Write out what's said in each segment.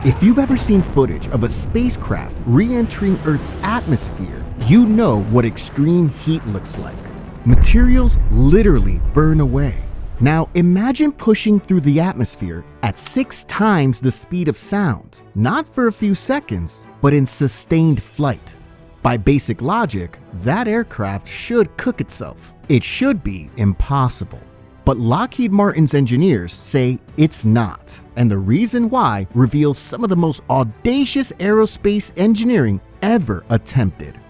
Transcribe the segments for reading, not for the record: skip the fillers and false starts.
If you've ever seen footage of a spacecraft re-entering Earth's atmosphere, you know what extreme heat looks like. Materials literally burn away. Now imagine pushing through the atmosphere at 6 times the speed of sound, not for a few seconds, but in sustained flight. By basic logic, that aircraft should cook itself. It should be impossible. But Lockheed Martin's engineers say it's not, and the reason why reveals some of the most audacious aerospace engineering ever attempted.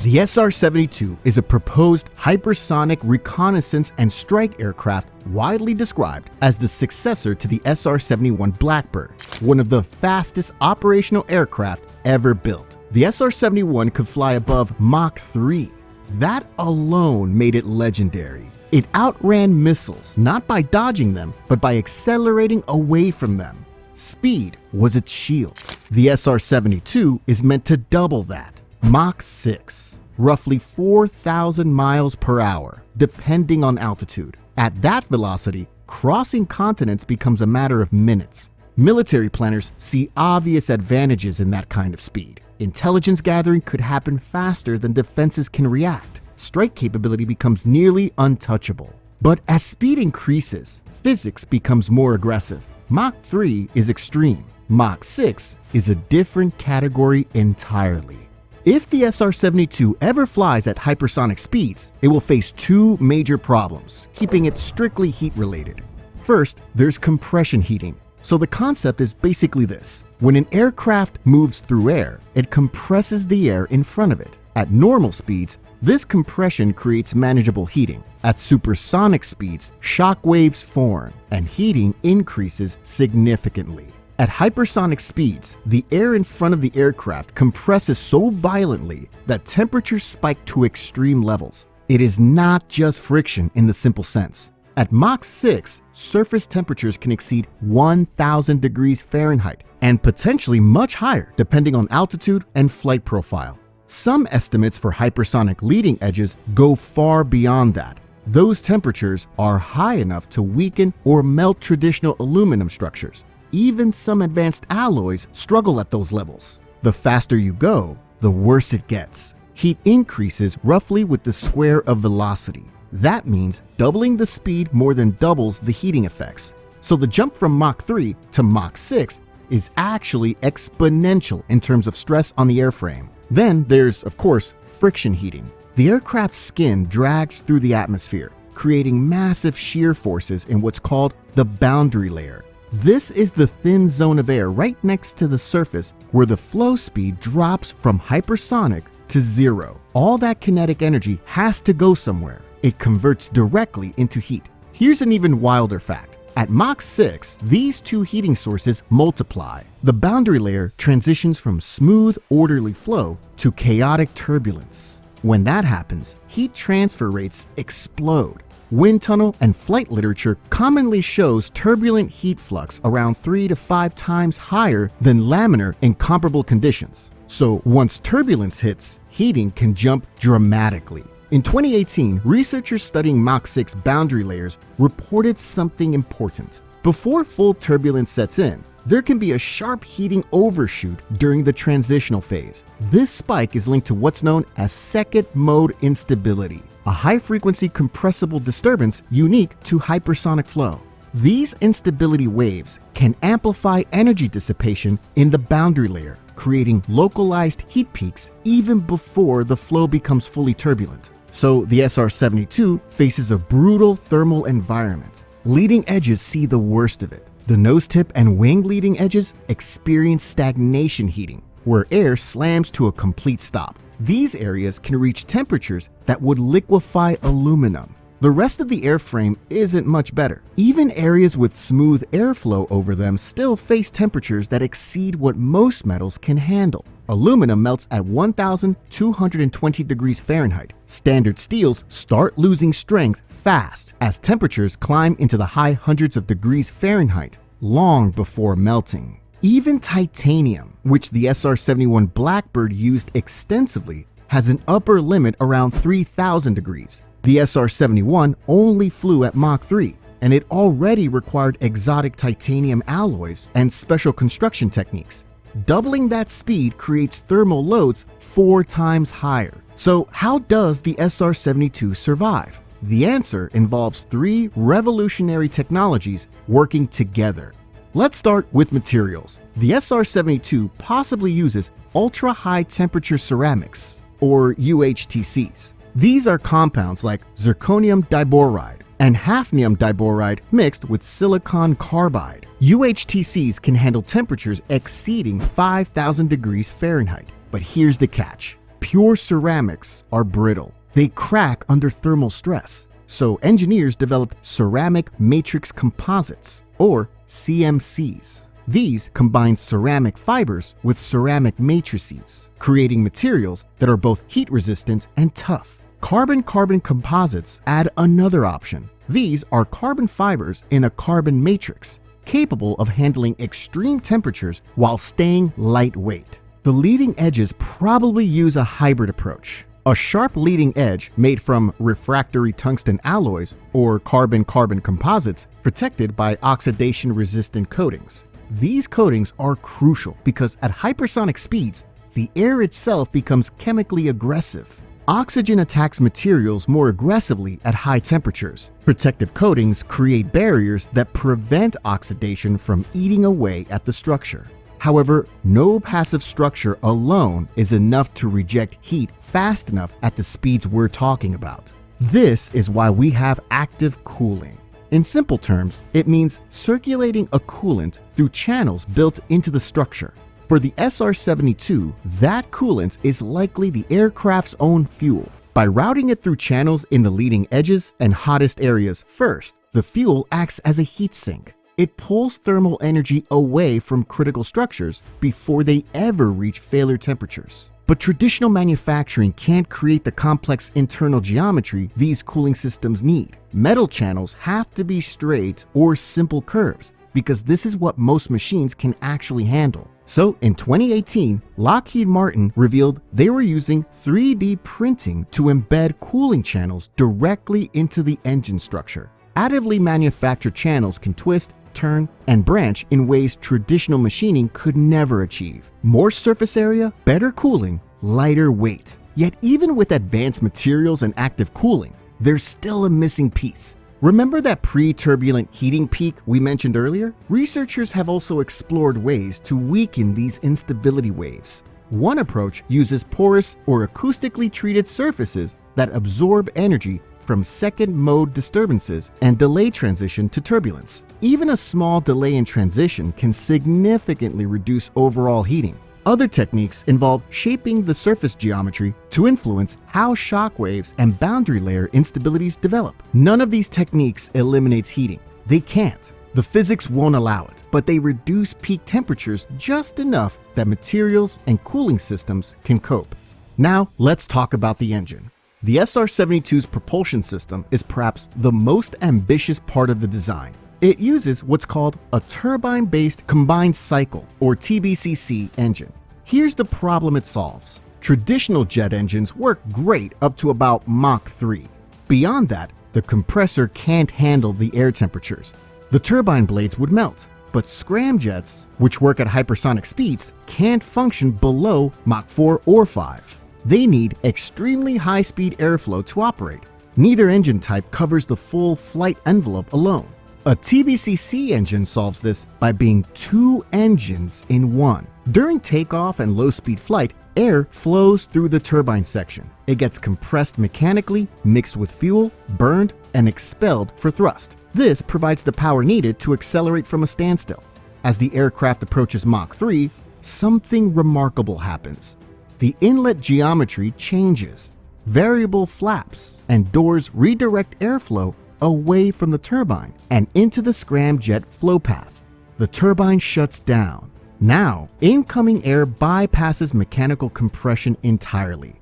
The SR-72 is a proposed hypersonic reconnaissance and strike aircraft widely described as the successor to the SR-71 Blackbird, one of the fastest operational aircraft ever built. The SR-71 could fly above Mach 3. That alone made it legendary. It outran missiles not by dodging them, but by accelerating away from them. Speed was its shield. The SR-72 is meant to double that, Mach 6, roughly 4,000 miles per hour, depending on altitude. At that velocity, crossing continents becomes a matter of minutes. Military planners see obvious advantages in that kind of speed. Intelligence gathering could happen faster than defenses can react. Strike capability becomes nearly untouchable. But as speed increases, physics becomes more aggressive. Mach 3 is extreme. Mach 6 is a different category entirely. If the SR-72 ever flies at hypersonic speeds, it will face 2 major problems, keeping it strictly heat-related. First, there's compression heating. So the concept is basically this. When an aircraft moves through air, it compresses the air in front of it. At normal speeds, this compression creates manageable heating. At supersonic speeds, shock waves form, and heating increases significantly. At hypersonic speeds, the air in front of the aircraft compresses so violently that temperatures spike to extreme levels. It is not just friction in the simple sense. At Mach 6, surface temperatures can exceed 1,000 degrees Fahrenheit and potentially much higher depending on altitude and flight profile. Some estimates for hypersonic leading edges go far beyond that. Those temperatures are high enough to weaken or melt traditional aluminum structures. Even some advanced alloys struggle at those levels. The faster you go, the worse it gets. Heat increases roughly with the square of velocity. That means doubling the speed more than doubles the heating effects. So the jump from Mach 3 to Mach 6 is actually exponential in terms of stress on the airframe. Then there's, of course, friction heating. The aircraft's skin drags through the atmosphere, creating massive shear forces in what's called the boundary layer. This is the thin zone of air right next to the surface where the flow speed drops from hypersonic to 0. All that kinetic energy has to go somewhere. It converts directly into heat. Here's an even wilder fact. At Mach 6, these 2 heating sources multiply. The boundary layer transitions from smooth, orderly flow to chaotic turbulence. When that happens, heat transfer rates explode. Wind tunnel and flight literature commonly shows turbulent heat flux around 3 to 5 times higher than laminar in comparable conditions. So once turbulence hits, heating can jump dramatically. In 2018, researchers studying Mach 6 boundary layers reported something important. Before full turbulence sets in, there can be a sharp heating overshoot during the transitional phase. This spike is linked to what's known as second mode instability, a high-frequency compressible disturbance unique to hypersonic flow. These instability waves can amplify energy dissipation in the boundary layer, creating localized heat peaks even before the flow becomes fully turbulent. So the SR-72 faces a brutal thermal environment. Leading edges see the worst of it. The nose tip and wing leading edges experience stagnation heating, where air slams to a complete stop. These areas can reach temperatures that would liquefy aluminum. The rest of the airframe isn't much better. Even areas with smooth airflow over them still face temperatures that exceed what most metals can handle. Aluminum melts at 1,220 degrees Fahrenheit. Standard steels start losing strength fast as temperatures climb into the high hundreds of degrees Fahrenheit long before melting. Even titanium, which the SR-71 Blackbird used extensively, has an upper limit around 3,000 degrees. The SR-71 only flew at Mach 3. and it already required exotic titanium alloys and special construction techniques. Doubling that speed creates thermal loads 4 times higher. So how does the SR-72 survive? The answer involves 3 revolutionary technologies working together. Let's start with materials. The SR-72 possibly uses ultra-high temperature ceramics, or UHTCs. These are compounds like zirconium diboride and hafnium diboride mixed with silicon carbide. UHTCs can handle temperatures exceeding 5,000 degrees Fahrenheit. But here's the catch. Pure ceramics are brittle. They crack under thermal stress. So engineers developed ceramic matrix composites, or CMCs. These combine ceramic fibers with ceramic matrices, creating materials that are both heat resistant and tough. Carbon-carbon composites add another option. These are carbon fibers in a carbon matrix, capable of handling extreme temperatures while staying lightweight. The leading edges probably use a hybrid approach. A sharp leading edge made from refractory tungsten alloys or carbon-carbon composites protected by oxidation-resistant coatings. These coatings are crucial because at hypersonic speeds, the air itself becomes chemically aggressive. Oxygen attacks materials more aggressively at high temperatures. Protective coatings create barriers that prevent oxidation from eating away at the structure. However, no passive structure alone is enough to reject heat fast enough at the speeds we're talking about. This is why we have active cooling. In simple terms, it means circulating a coolant through channels built into the structure. For the SR-72, that coolant is likely the aircraft's own fuel. By routing it through channels in the leading edges and hottest areas first, the fuel acts as a heat sink. It pulls thermal energy away from critical structures before they ever reach failure temperatures. But traditional manufacturing can't create the complex internal geometry these cooling systems need. Metal channels have to be straight or simple curves, because this is what most machines can actually handle. So in 2018, Lockheed Martin revealed they were using 3D printing to embed cooling channels directly into the engine structure. Additively manufactured channels can twist, turn, and branch in ways traditional machining could never achieve. More surface area, better cooling, lighter weight. Yet even with advanced materials and active cooling, there's still a missing piece. Remember that pre-turbulent heating peak we mentioned earlier? Researchers have also explored ways to weaken these instability waves. One approach uses porous or acoustically treated surfaces that absorb energy from second mode disturbances and delay transition to turbulence. Even a small delay in transition can significantly reduce overall heating. Other techniques involve shaping the surface geometry to influence how shock waves and boundary layer instabilities develop. None of these techniques eliminates heating. They can't. The physics won't allow it, but they reduce peak temperatures just enough that materials and cooling systems can cope. Now, let's talk about the engine. The SR-72's propulsion system is perhaps the most ambitious part of the design. It uses what's called a turbine-based combined cycle, or TBCC, engine. Here's the problem it solves. Traditional jet engines work great up to about Mach 3. Beyond that, the compressor can't handle the air temperatures. The turbine blades would melt. But scramjets, which work at hypersonic speeds, can't function below Mach 4 or 5. They need extremely high-speed airflow to operate. Neither engine type covers the full flight envelope alone. A TBCC engine solves this by being 2 engines in one. During takeoff and low-speed flight, air flows through the turbine section. It gets compressed mechanically, mixed with fuel, burned, and expelled for thrust. This provides the power needed to accelerate from a standstill. As the aircraft approaches Mach 3, something remarkable happens. The inlet geometry changes. Variable flaps and doors redirect airflow away from the turbine and into the scramjet flow path. The turbine shuts down. Now, incoming air bypasses mechanical compression entirely.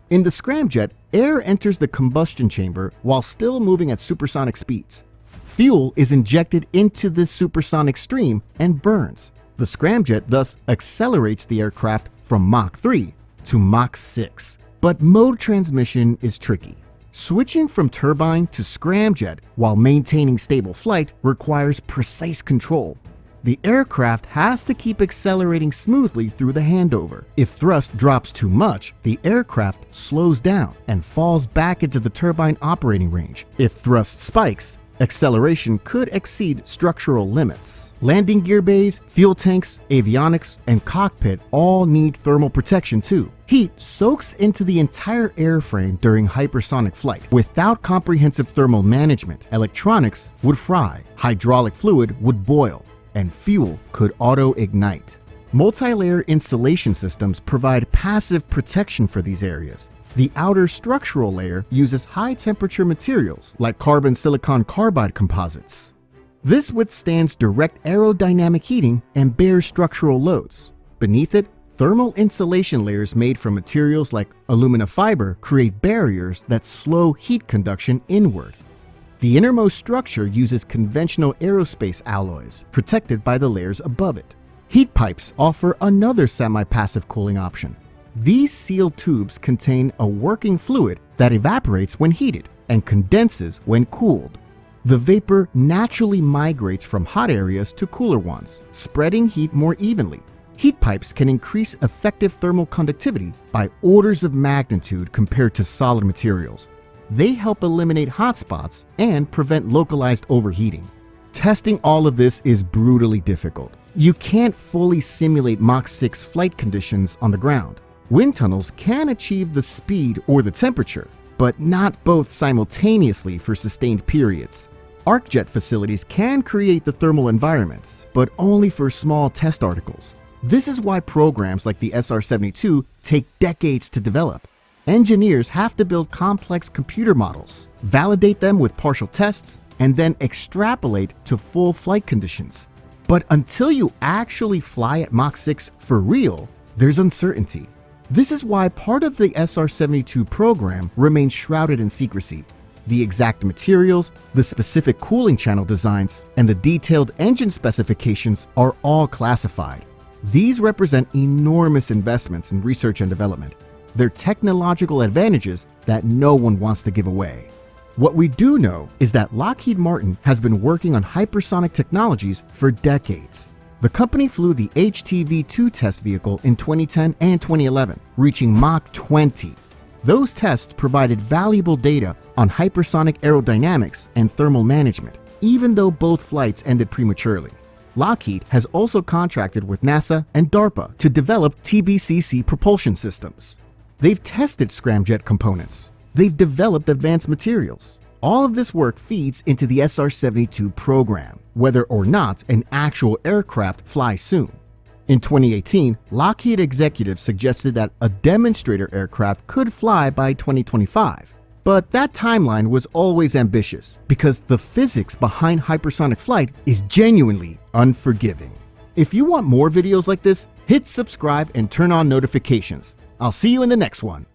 In the scramjet, air enters the combustion chamber while still moving at supersonic speeds. Fuel is injected into this supersonic stream and burns. The scramjet thus accelerates the aircraft from Mach 3 to Mach 6. But mode transmission is tricky. Switching from turbine to scramjet while maintaining stable flight requires precise control. The aircraft has to keep accelerating smoothly through the handover. If thrust drops too much, the aircraft slows down and falls back into the turbine operating range. If thrust spikes, acceleration could exceed structural limits. Landing gear bays, fuel tanks, avionics, and cockpit all need thermal protection too. Heat soaks into the entire airframe during hypersonic flight. Without comprehensive thermal management, electronics would fry, hydraulic fluid would boil, and fuel could auto-ignite. Multi-layer insulation systems provide passive protection for these areas. The outer structural layer uses high-temperature materials like carbon silicon carbide composites. This withstands direct aerodynamic heating and bears structural loads. Beneath it, thermal insulation layers made from materials like alumina fiber create barriers that slow heat conduction inward. The innermost structure uses conventional aerospace alloys, protected by the layers above it. Heat pipes offer another semi-passive cooling option. These sealed tubes contain a working fluid that evaporates when heated and condenses when cooled. The vapor naturally migrates from hot areas to cooler ones, spreading heat more evenly. Heat pipes can increase effective thermal conductivity by orders of magnitude compared to solid materials. They help eliminate hotspots and prevent localized overheating. Testing all of this is brutally difficult. You can't fully simulate Mach 6 flight conditions on the ground. Wind tunnels can achieve the speed or the temperature, but not both simultaneously for sustained periods. Arc-jet facilities can create the thermal environments, but only for small test articles. This is why programs like the SR-72 take decades to develop. Engineers have to build complex computer models, validate them with partial tests, and then extrapolate to full flight conditions. But until you actually fly at Mach 6 for real, there's uncertainty. This is why part of the SR-72 program remains shrouded in secrecy. The exact materials, the specific cooling channel designs, and the detailed engine specifications are all classified. These represent enormous investments in research and development. They're technological advantages that no one wants to give away. What we do know is that Lockheed Martin has been working on hypersonic technologies for decades. The company flew the HTV-2 test vehicle in 2010 and 2011, reaching Mach 20. Those tests provided valuable data on hypersonic aerodynamics and thermal management, even though both flights ended prematurely. Lockheed has also contracted with NASA and DARPA to develop TBCC propulsion systems. They've tested scramjet components. They've developed advanced materials. All of this work feeds into the SR-72 program, whether or not an actual aircraft flies soon. In 2018, Lockheed executives suggested that a demonstrator aircraft could fly by 2025. But that timeline was always ambitious because the physics behind hypersonic flight is genuinely unforgiving. If you want more videos like this, hit subscribe and turn on notifications. I'll see you in the next one.